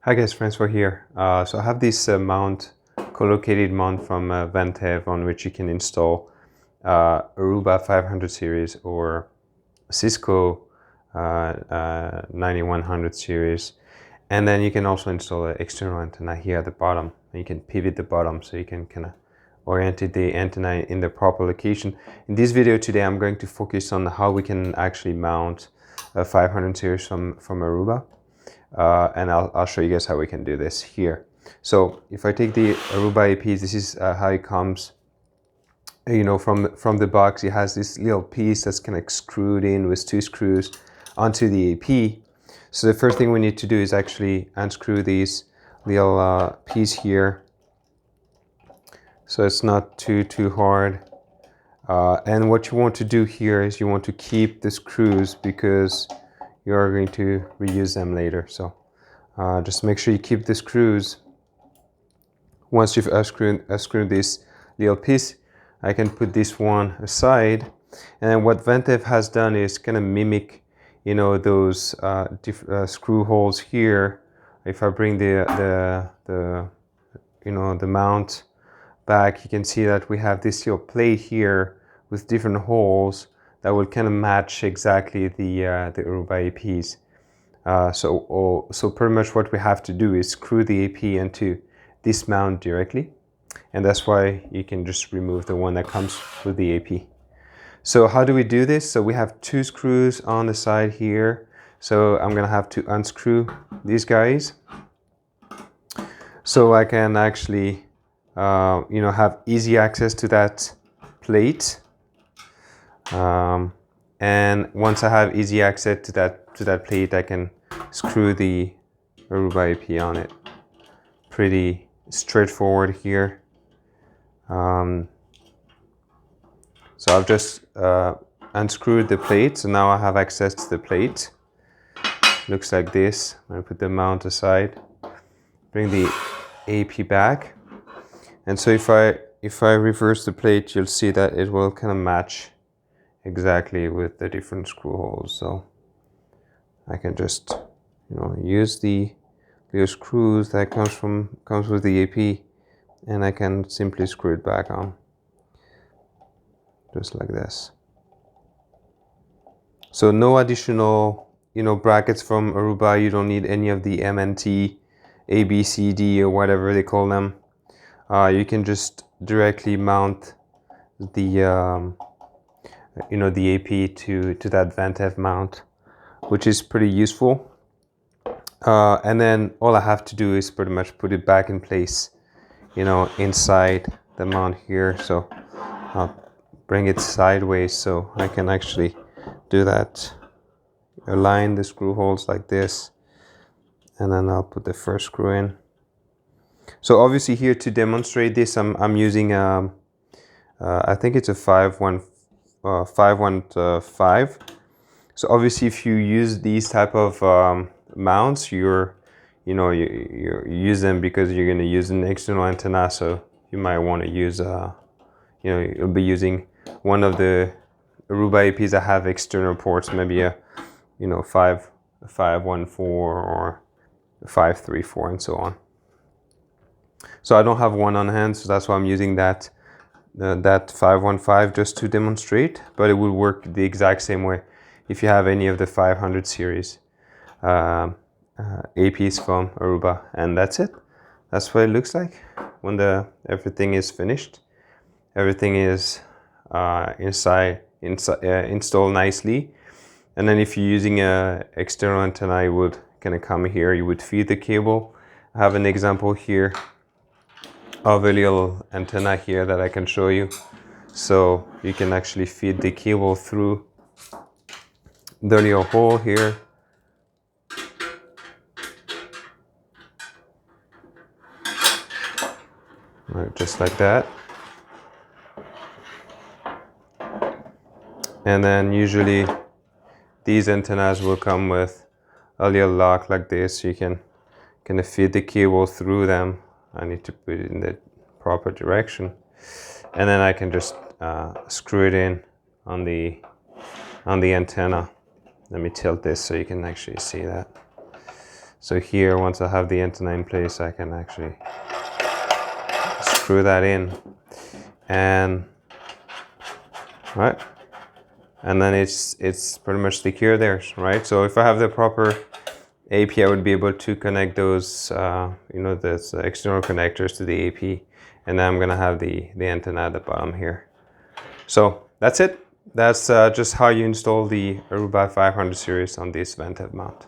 Hi guys, Francois here. So I have this mount, co-located mount from Ventev, on which you can install Aruba 500 series or Cisco 9100 series, and then you can also install an external antenna here at the bottom. And you can pivot the bottom so you can kind of orient the antenna in the proper location. In this video today, I'm going to focus on how we can actually mount a 500 series from Aruba. And I'll show you guys how we can do this here. So if I take the Aruba AP, this is how it comes. You know, from the box, it has this little piece that's kind of screwed in with 2 screws onto the AP. So the first thing we need to do is actually unscrew these little piece here, so it's not too hard. And what you want to do here is you want to keep the screws because you are going to reuse them later. So just make sure you keep the screws. Once you've unscrewed this little piece, I can put this one aside. And then what Ventev has done is kind of mimic, you know, those screw holes here. If I bring the mount back, you can see that we have this little plate here with different holes that will kind of match exactly the Aruba APs. So pretty much what we have to do is screw the AP into this mount directly, and that's why you can just remove the one that comes with the AP. So how do we do this? So we have 2 screws on the side here, so I'm gonna have to unscrew these guys so I can actually have easy access to that plate. And once I have easy access to that plate, I can screw the Aruba AP on it. Pretty straightforward here. So I've just unscrewed the plate, so now I have access to the plate. Looks like this. I'm gonna put the mount aside, bring the AP back, and so if I reverse the plate, you'll see that it will kind of match exactly with the different screw holes. So I can just use the little screws that comes with the AP, and I can simply screw it back on just like this. So no additional brackets from Aruba. You don't need any of the MNT, ABCD or whatever they call them. You can just directly mount the the AP to that Ventev mount, which is pretty useful. And then all I have to do is pretty much put it back in place, inside the mount here. So I'll bring it sideways so I can actually do that. Align the screw holes like this, and then I'll put the first screw in. So obviously here to demonstrate this, I'm using I think it's a 515. So obviously if you use these type of mounts, you use them because you're going to use an external antenna. So you might want to use you'll be using one of the Aruba APs that have external ports, maybe a 514 or 534 and so on. So I don't have one on hand, so that's why I'm using that 515 just to demonstrate, but it will work the exact same way if you have any of the 500 series APs from Aruba. And that's it. That's what it looks like when everything is finished. Everything is installed nicely. And then if you're using a external antenna, you would kind of come here, you would feed the cable. I have an example here of a little antenna here that I can show you. So you can actually feed the cable through the little hole here. Right, just like that. And then usually these antennas will come with a little lock like this. You can kind of feed the cable through them. I need to put it in the proper direction, and then I can just screw it in on the antenna. Let me tilt this so you can actually see that. So here, once I have the antenna in place, I can actually screw that in, and right, and then it's pretty much secure there, right? So if I have the proper AP, I would be able to connect those, you know, those external connectors to the AP, and then I'm gonna have the antenna at the bottom here. So that's it. That's just how you install the Aruba 500 series on this Ventev mount.